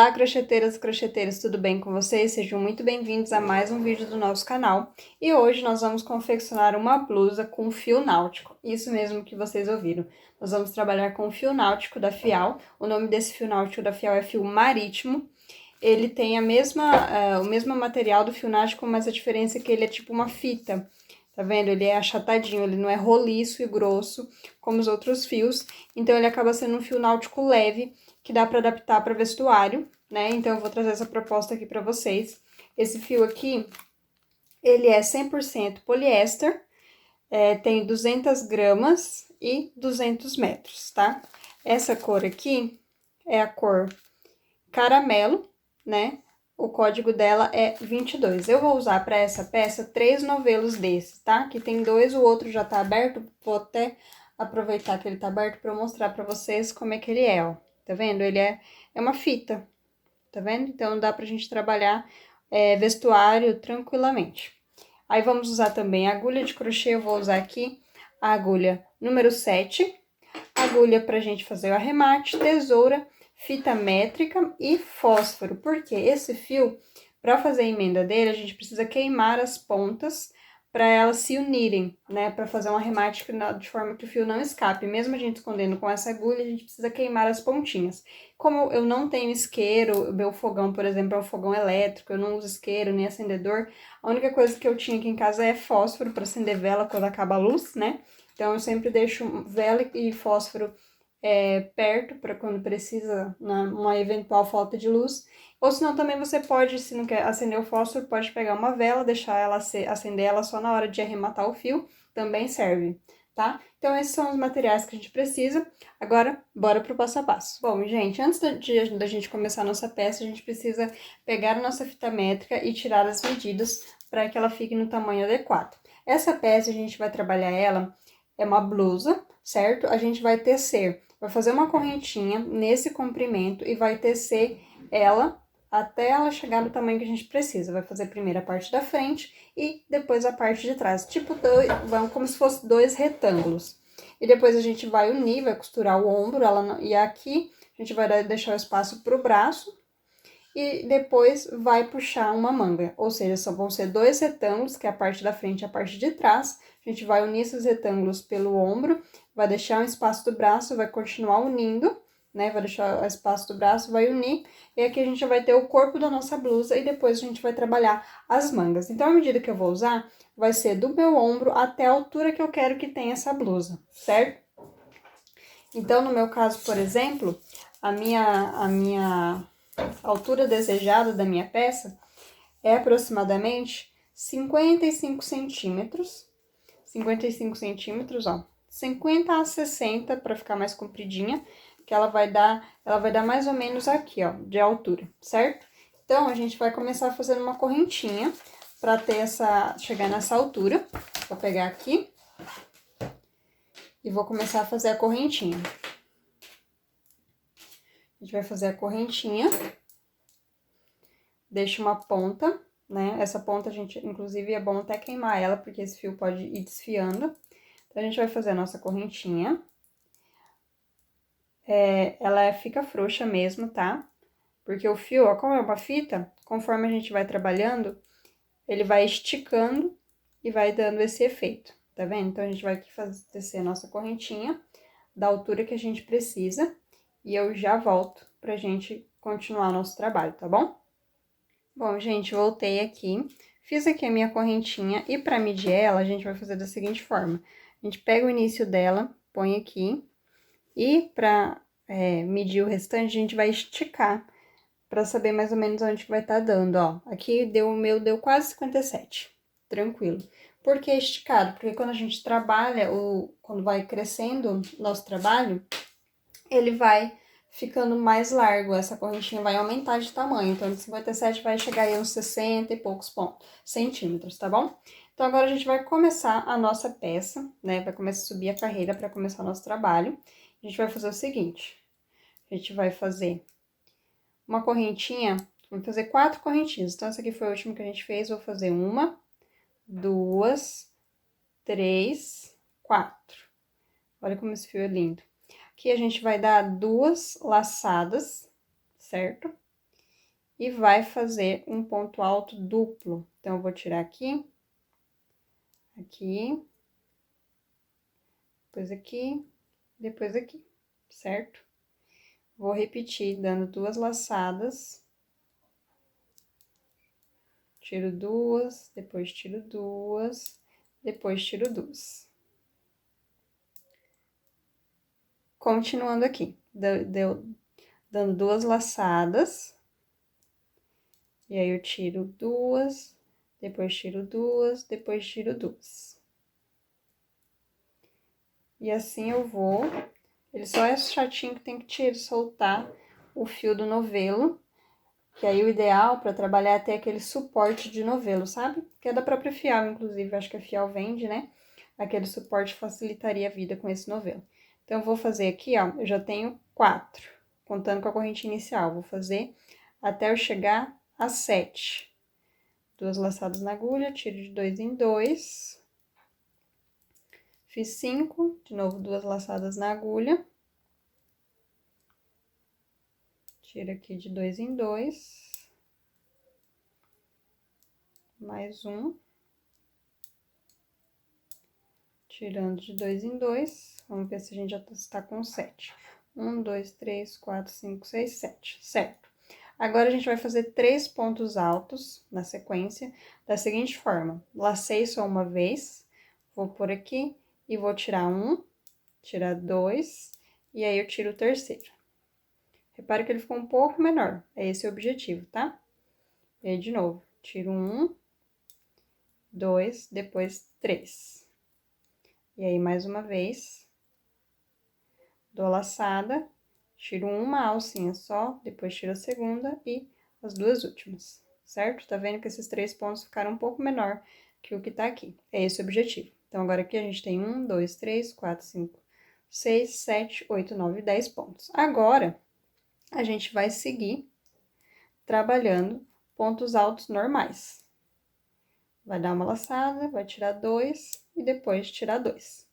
Olá, crocheteiras e crocheteiros, tudo bem com vocês? Sejam muito bem-vindos a mais um vídeo do nosso canal. E hoje nós vamos confeccionar uma blusa com fio náutico, isso mesmo que vocês ouviram. Nós vamos trabalhar com o fio náutico da Fial, o nome desse fio náutico da Fial é fio marítimo. Ele tem o mesmo material do fio náutico, mas a diferença é que ele é tipo uma fita. Tá vendo? Ele é achatadinho, ele não é roliço e grosso como os outros fios. Então, ele acaba sendo um fio náutico leve, que dá para adaptar para vestuário, né? Então, eu vou trazer essa proposta aqui para vocês. Esse fio aqui, ele é 100% poliéster, tem 200 gramas e 200 metros, tá? Essa cor aqui é a cor caramelo, né? O código dela é 22. Eu vou usar para essa peça 3 novelos desses, tá? Aqui tem 2, o outro já tá aberto. Vou até aproveitar que ele tá aberto para eu mostrar para vocês como é que ele é, ó. Tá vendo? Ele é uma fita, tá vendo? Então, dá pra gente trabalhar vestuário tranquilamente. Aí, vamos usar também a agulha de crochê. Eu vou usar aqui a agulha número 7, agulha pra gente fazer o arremate, tesoura, fita métrica e fósforo, porque esse fio, para fazer a emenda dele, a gente precisa queimar as pontas para elas se unirem, né, para fazer um arremate de forma que o fio não escape. Mesmo a gente escondendo com essa agulha, a gente precisa queimar as pontinhas. Como eu não tenho isqueiro, o meu fogão, por exemplo, é um fogão elétrico, eu não uso isqueiro nem acendedor, a única coisa que eu tinha aqui em casa é fósforo para acender vela quando acaba a luz, né? Então, eu sempre deixo vela e fósforo perto para quando precisa, numa eventual falta de luz. Ou senão também você pode, se não quer acender o fósforo, pode pegar uma vela, deixar ela acender ela só na hora de arrematar o fio, também serve, tá? Então, esses são os materiais que a gente precisa. Agora, bora pro passo a passo. Bom, gente, antes da gente começar a nossa peça, a gente precisa pegar a nossa fita métrica e tirar as medidas para que ela fique no tamanho adequado. Essa peça, a gente vai trabalhar ela, é uma blusa, certo? A gente vai tecer, vai fazer uma correntinha nesse comprimento e vai tecer ela até ela chegar no tamanho que a gente precisa. Vai fazer primeiro a parte da frente e depois a parte de trás. Tipo, como se fosse 2 retângulos. E depois a gente vai unir, vai costurar o ombro, e aqui a gente vai deixar o espaço pro braço e depois vai puxar uma manga. Ou seja, só vão ser 2 retângulos, que é a parte da frente e a parte de trás. A gente vai unir esses retângulos pelo ombro, vai deixar um espaço do braço, vai continuar unindo, né? Vai deixar o espaço do braço, vai unir. E aqui a gente já vai ter o corpo da nossa blusa e depois a gente vai trabalhar as mangas. Então, a medida que eu vou usar vai ser do meu ombro até a altura que eu quero que tenha essa blusa, certo? Então, no meu caso, por exemplo, a minha altura desejada da minha peça é aproximadamente 55 centímetros. 55 centímetros, ó. 50 a 60 para ficar mais compridinha, que ela vai dar mais ou menos aqui, ó, de altura, certo? Então, a gente vai começar fazendo uma correntinha para chegar nessa altura. Vou pegar aqui e vou começar a fazer a correntinha. A gente vai fazer a correntinha, deixa uma ponta, né? Essa ponta, inclusive, é bom até queimar ela, porque esse fio pode ir desfiando. Então, a gente vai fazer a nossa correntinha. Ela fica frouxa mesmo, tá? Porque o fio, ó, como é uma fita, conforme a gente vai trabalhando, ele vai esticando e vai dando esse efeito, tá vendo? Então, a gente vai aqui descer a nossa correntinha da altura que a gente precisa e eu já volto pra gente continuar nosso trabalho, tá bom? Bom, gente, voltei aqui, fiz aqui a minha correntinha e pra medir ela, a gente vai fazer da seguinte forma. A gente pega o início dela, põe aqui e pra medir o restante, a gente vai esticar pra saber mais ou menos onde que vai estar dando, ó. Aqui o meu deu quase 57, tranquilo. Por que esticado? Porque quando a gente trabalha, quando vai crescendo o nosso trabalho, ele vai ficando mais largo, essa correntinha vai aumentar de tamanho. Então, de 57 vai chegar aí uns 60 e poucos centímetros, tá bom? Então, agora a gente vai começar a nossa peça, né? Vai começar a subir a carreira para começar o nosso trabalho. A gente vai fazer o seguinte, a gente vai fazer uma correntinha, vamos fazer 4 correntinhas. Então, essa aqui foi a última que a gente fez, vou fazer 1, 2, 3, 4. Olha como esse fio é lindo. Aqui a gente vai dar 2 laçadas, certo? e vai fazer um ponto alto duplo. Então, eu vou tirar aqui, aqui, depois aqui, certo? Vou repetir, dando 2 laçadas. Tiro 2, depois tiro 2, depois tiro 2. Continuando aqui, dando 2 laçadas. E aí, eu tiro 2, depois tiro 2, depois tiro 2. E assim eu vou. Ele só é chatinho que tem que soltar o fio do novelo. Que aí o ideal para trabalhar é ter aquele suporte de novelo, sabe? Que é da própria Fial, inclusive, acho que a Fial vende, né? Aquele suporte facilitaria a vida com esse novelo. Então, eu vou fazer aqui, ó, eu já tenho 4, contando com a corrente inicial. Vou fazer até eu chegar a 7. 2 laçadas na agulha, tiro de 2 em 2. Fiz 5, de novo 2 laçadas na agulha. Tiro aqui de 2 em 2. Mais um. Tirando de 2 em 2. Vamos ver se a gente já está com 7. 1, 2, 3, 4, 5, 6, 7. Certo. Agora, a gente vai fazer 3 pontos altos na sequência, da seguinte forma. Lacei só uma vez, vou por aqui e vou tirar 1, tirar 2, e aí eu tiro o terceiro. Repare que ele ficou um pouco menor, é esse o objetivo, tá? E aí, de novo, tiro 1, 2, depois 3. E aí, mais uma vez, dou laçada, tiro uma alcinha só, depois tiro a segunda e as 2 últimas, certo? Tá vendo que esses 3 pontos ficaram um pouco menor que o que tá aqui. É esse o objetivo. Então, agora aqui a gente tem 1, 2, 3, 4, 5, 6, 7, 8, 9, 10 pontos. Agora, a gente vai seguir trabalhando pontos altos normais. Vai dar uma laçada, vai tirar 2 e depois tirar 2.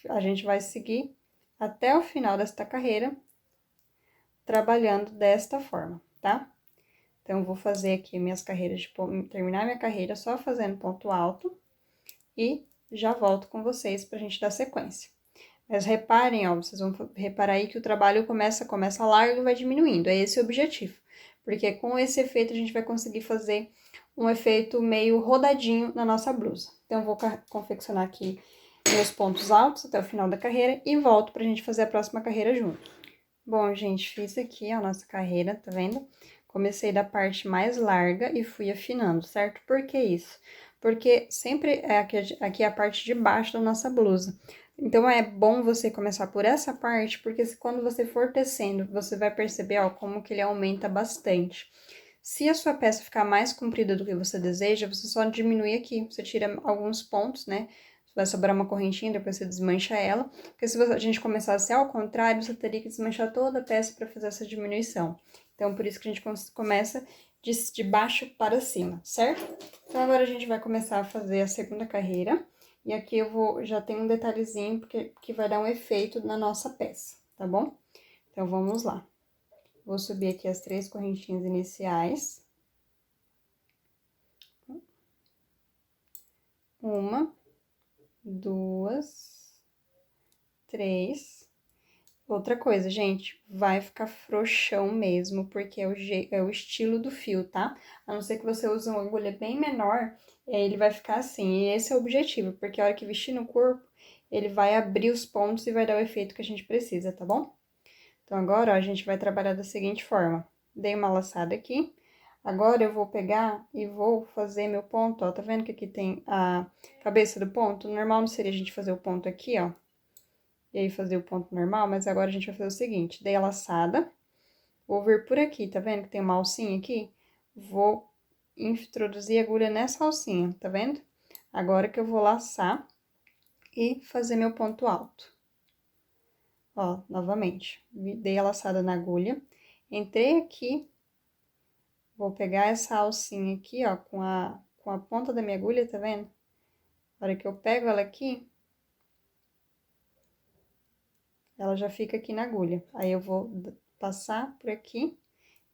A gente vai seguir até o final desta carreira, trabalhando desta forma, tá? Então, eu vou fazer aqui minhas carreiras, terminar minha carreira só fazendo ponto alto e já volto com vocês pra gente dar sequência. Mas reparem, ó, vocês vão reparar aí que o trabalho começa largo e vai diminuindo, é esse o objetivo. Porque com esse efeito a gente vai conseguir fazer um efeito meio rodadinho na nossa blusa. Então, eu vou confeccionar aqui meus pontos altos até o final da carreira e volto pra gente fazer a próxima carreira junto. Bom, gente, fiz aqui a nossa carreira, tá vendo? Comecei da parte mais larga e fui afinando, certo? Por que isso? Porque sempre é aqui a parte de baixo da nossa blusa. Então, é bom você começar por essa parte, porque quando você for tecendo, você vai perceber, ó, como que ele aumenta bastante. Se a sua peça ficar mais comprida do que você deseja, você só diminui aqui, você tira alguns pontos, né? Vai sobrar uma correntinha, depois você desmancha ela. Porque se a gente começasse ao contrário, você teria que desmanchar toda a peça para fazer essa diminuição. Então, por isso que a gente começa de baixo para cima, certo? Então, agora a gente vai começar a fazer a segunda carreira. E aqui já tem um detalhezinho que vai dar um efeito na nossa peça, tá bom? Então, vamos lá. Vou subir aqui as 3 correntinhas iniciais. Uma, 2, 3. Outra coisa, gente, vai ficar frouxão mesmo, porque é o estilo do fio, tá? A não ser que você use uma agulha bem menor, ele vai ficar assim. E esse é o objetivo, porque a hora que vestir no corpo, ele vai abrir os pontos e vai dar o efeito que a gente precisa, tá bom? Então, agora, ó, a gente vai trabalhar da seguinte forma. Dei uma laçada aqui. Agora, eu vou pegar e vou fazer meu ponto, ó. Tá vendo que aqui tem a cabeça do ponto? Normal não seria a gente fazer o ponto aqui, ó. E aí, fazer o ponto normal, mas agora a gente vai fazer o seguinte. Dei a laçada. Vou vir por aqui, tá vendo que tem uma alcinha aqui? Vou introduzir a agulha nessa alcinha, tá vendo? Agora que eu vou laçar e fazer meu ponto alto. Ó, novamente, dei a laçada na agulha, entrei aqui, vou pegar essa alcinha aqui, ó, com a ponta da minha agulha, tá vendo? Na hora que eu pego ela aqui, ela já fica aqui na agulha. Aí, eu vou passar por aqui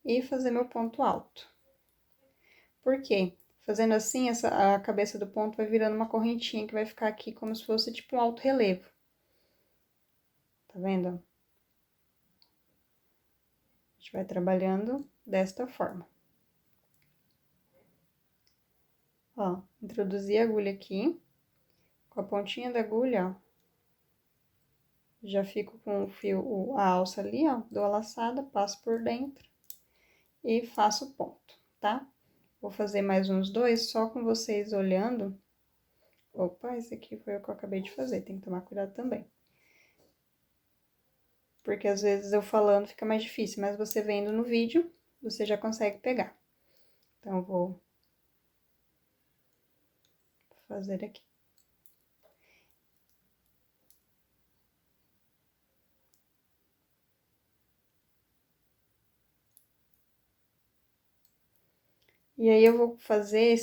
e fazer meu ponto alto. Por quê? Fazendo assim, a cabeça do ponto vai virando uma correntinha que vai ficar aqui como se fosse tipo um alto relevo. Tá vendo? A gente vai trabalhando desta forma. Ó, introduzi a agulha aqui, com a pontinha da agulha, ó, já fico com o fio, a alça ali, ó, dou a laçada, passo por dentro e faço o ponto, tá? Vou fazer mais uns dois, só com vocês olhando. Opa, esse aqui foi o que eu acabei de fazer, tem que tomar cuidado também. Porque às vezes eu falando fica mais difícil, mas você vendo no vídeo, você já consegue pegar. Então, eu vou fazer aqui. E aí, eu vou fazer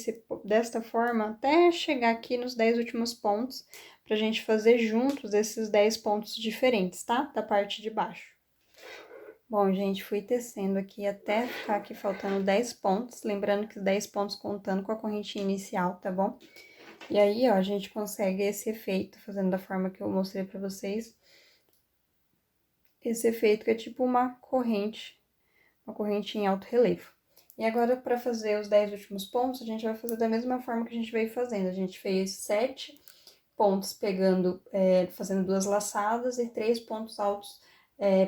desta forma até chegar aqui nos 10 últimos pontos, pra gente fazer juntos esses 10 pontos diferentes, tá? Da parte de baixo. Bom, gente, fui tecendo aqui até ficar aqui faltando 10 pontos, lembrando que os 10 pontos contando com a correntinha inicial, tá bom? E aí, ó, a gente consegue esse efeito, fazendo da forma que eu mostrei pra vocês. Esse efeito que é tipo uma corrente em alto relevo. E agora, para fazer os 10 últimos pontos, a gente vai fazer da mesma forma que a gente veio fazendo. A gente fez 7 pontos fazendo 2 laçadas e 3 pontos altos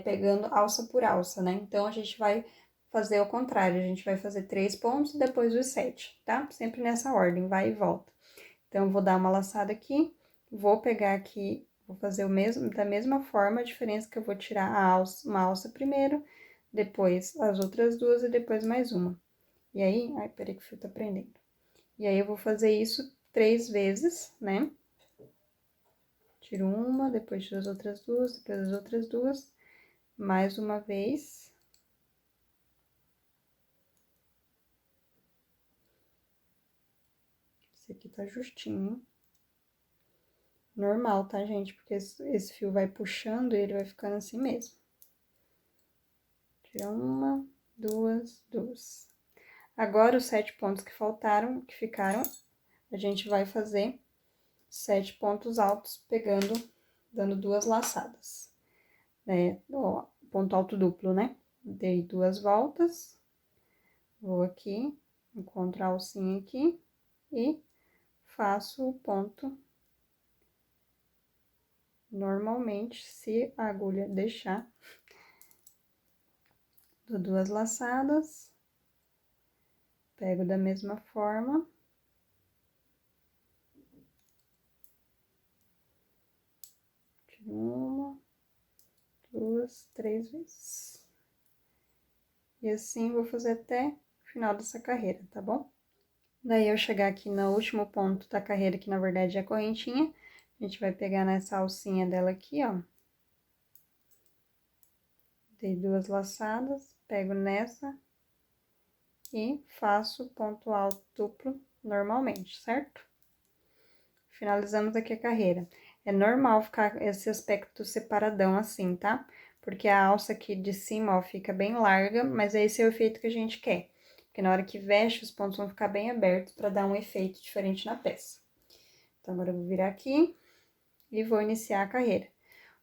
pegando alça por alça, né? Então, a gente vai fazer ao contrário, a gente vai fazer 3 pontos e depois os 7, tá? Sempre nessa ordem, vai e volta. Então, eu vou dar uma laçada aqui, vou pegar aqui, vou fazer da mesma forma, a diferença é que eu vou tirar uma alça primeiro, depois as outras duas e depois mais uma. E aí, ai, peraí que o fio tá prendendo. E aí, eu vou fazer isso 3 vezes, né? Tiro uma, depois tiro as outras duas, depois as outras duas, mais uma vez. Esse aqui tá justinho, hein? Normal, tá, gente? Porque esse fio vai puxando e ele vai ficando assim mesmo. Tira uma, duas, duas. Agora, os 7 pontos que faltaram, que ficaram, a gente vai fazer 7 pontos altos, dando 2 laçadas. Ó, ponto alto duplo, né? Dei 2 voltas, vou aqui, encontro a alcinha aqui e faço o ponto normalmente, se a agulha deixar. Dou 2 laçadas, pego da mesma forma. Tiro uma, duas, 3 vezes. E assim, vou fazer até o final dessa carreira, tá bom? Daí, eu chegar aqui no último ponto da carreira, que na verdade é a correntinha, a gente vai pegar nessa alcinha dela aqui, ó. Dei 2 laçadas, pego nessa e faço ponto alto duplo normalmente, certo? Finalizamos aqui a carreira. É normal ficar esse aspecto separadão assim, tá? Porque a alça aqui de cima, ó, fica bem larga, mas esse é o efeito que a gente quer. Porque na hora que veste, os pontos vão ficar bem abertos pra dar um efeito diferente na peça. Então, agora eu vou virar aqui e vou iniciar a carreira.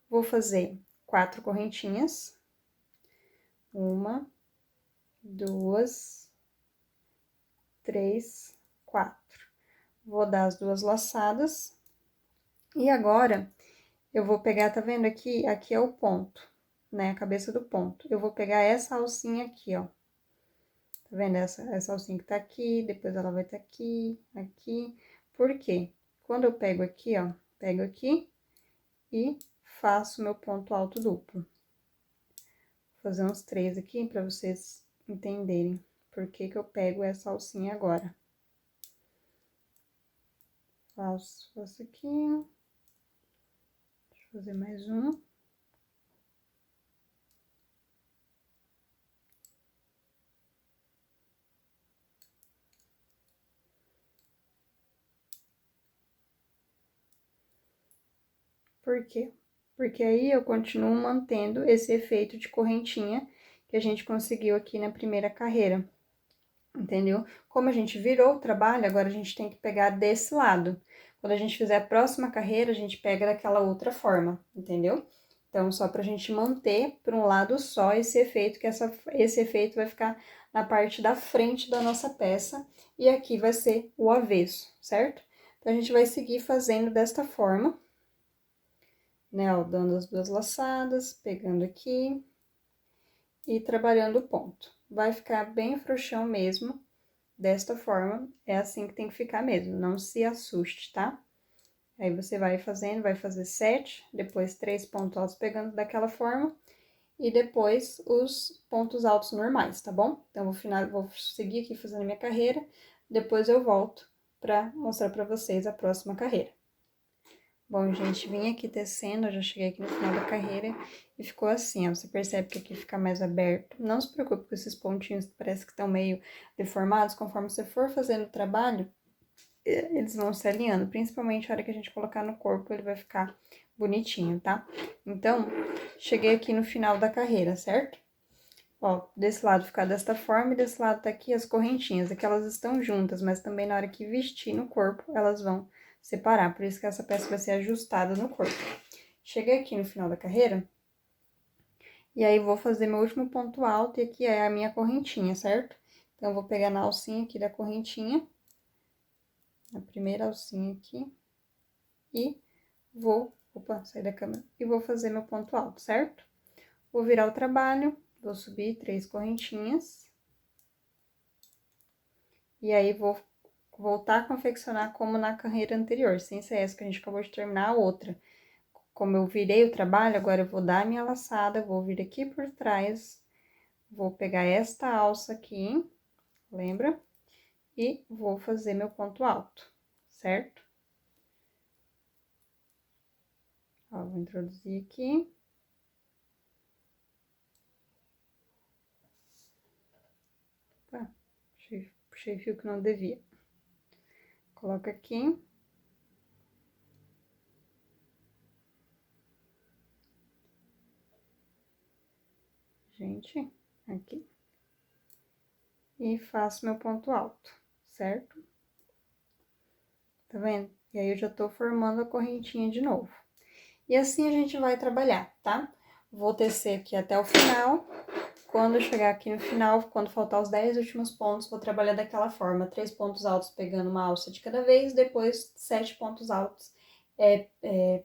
Vou fazer 4 correntinhas. Uma, duas, três, 4. Vou dar as 2 laçadas. E agora, eu vou pegar, tá vendo aqui? Aqui é o ponto, né? A cabeça do ponto. Eu vou pegar essa alcinha aqui, ó. Tá vendo? Essa alcinha que tá aqui, depois ela vai tá aqui, aqui. Por quê? Quando eu pego aqui, ó, pego aqui e faço meu ponto alto duplo. Vou fazer uns 3 aqui pra vocês entenderem por que que eu pego essa alcinha agora. Faço aqui. Deixa eu fazer mais um. Por quê? Porque aí eu continuo mantendo esse efeito de correntinha que a gente conseguiu aqui na primeira carreira, entendeu? Como a gente virou o trabalho, agora a gente tem que pegar desse lado. Quando a gente fizer a próxima carreira, a gente pega daquela outra forma, entendeu? Então, só pra gente manter por um lado só esse efeito, que esse efeito vai ficar na parte da frente da nossa peça, e aqui vai ser o avesso, certo? Então, a gente vai seguir fazendo desta forma, né, ó, dando as duas laçadas, pegando aqui e trabalhando o ponto. Vai ficar bem frouxão mesmo, desta forma, é assim que tem que ficar mesmo, não se assuste, tá? Aí, você vai fazendo, vai fazer 7, depois 3 pontos altos pegando daquela forma, e depois os pontos altos normais, tá bom? Então, vou seguir aqui fazendo minha carreira, depois eu volto pra mostrar pra vocês a próxima carreira. Bom, gente, vim aqui tecendo, eu já cheguei aqui no final da carreira e ficou assim, ó, você percebe que aqui fica mais aberto. Não se preocupe com esses pontinhos que parece que estão meio deformados, conforme você for fazendo o trabalho, eles vão se alinhando, principalmente a hora que a gente colocar no corpo, ele vai ficar bonitinho, tá? Então, cheguei aqui no final da carreira, certo? Ó, desse lado ficar desta forma e desse lado tá aqui as correntinhas, é que elas estão juntas, mas também na hora que vestir no corpo, elas vão separar, por isso que essa peça vai ser ajustada no corpo. Cheguei aqui no final da carreira, e aí vou fazer meu último ponto alto, e aqui é a minha correntinha, certo? Então, eu vou pegar na alcinha aqui da correntinha, na primeira alcinha aqui, e vou, opa, sair da câmera, e vou fazer meu ponto alto, certo? Vou virar o trabalho, vou subir 3 correntinhas, e aí vou voltar a confeccionar como na carreira anterior, sem ser essa que a gente acabou de terminar, a outra. Como eu virei o trabalho, agora eu vou dar a minha laçada, vou vir aqui por trás, vou pegar esta alça aqui, lembra? E vou fazer meu ponto alto, certo? Ó, vou introduzir aqui. Tá, puxei fio que não devia. Coloca aqui. Gente, aqui. E faço meu ponto alto, certo? Tá vendo? E aí, eu já tô formando a correntinha de novo. E assim a gente vai trabalhar, tá? Vou tecer aqui até o final. Quando eu chegar aqui no final, quando faltar os 10 últimos pontos, vou trabalhar daquela forma. 3 pontos altos pegando uma alça de cada vez, depois 7 pontos altos,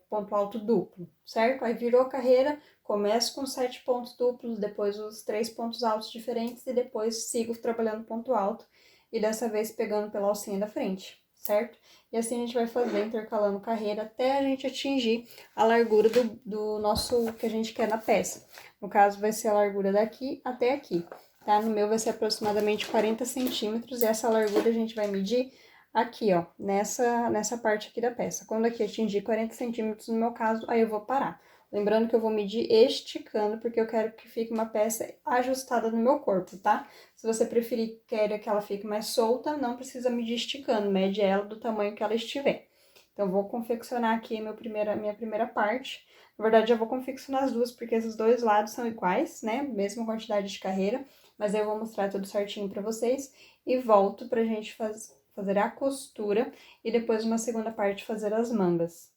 ponto alto duplo, certo? Aí virou a carreira, começo com 7 pontos duplos, depois os 3 pontos altos diferentes e depois sigo trabalhando ponto alto. E dessa vez pegando pela alcinha da frente, certo? E assim a gente vai fazer, intercalando carreira, até a gente atingir a largura do nosso, que a gente quer na peça. No caso, vai ser a largura daqui até aqui, tá? No meu vai ser aproximadamente 40 centímetros, e essa largura a gente vai medir aqui, ó, nessa parte aqui da peça. Quando aqui atingir 40 centímetros, no meu caso, aí eu vou parar. Lembrando que eu vou medir esticando, porque eu quero que fique uma peça ajustada no meu corpo, tá? Se você preferir, queira que ela fique mais solta, não precisa medir esticando, mede ela do tamanho que ela estiver. Então, vou confeccionar aqui minha primeira parte. Na verdade, eu vou confeccionar as duas, porque esses dois lados são iguais, né? Mesma quantidade de carreira, mas aí eu vou mostrar tudo certinho pra vocês. E volto pra gente fazer a costura e depois, uma segunda parte, fazer as mangas.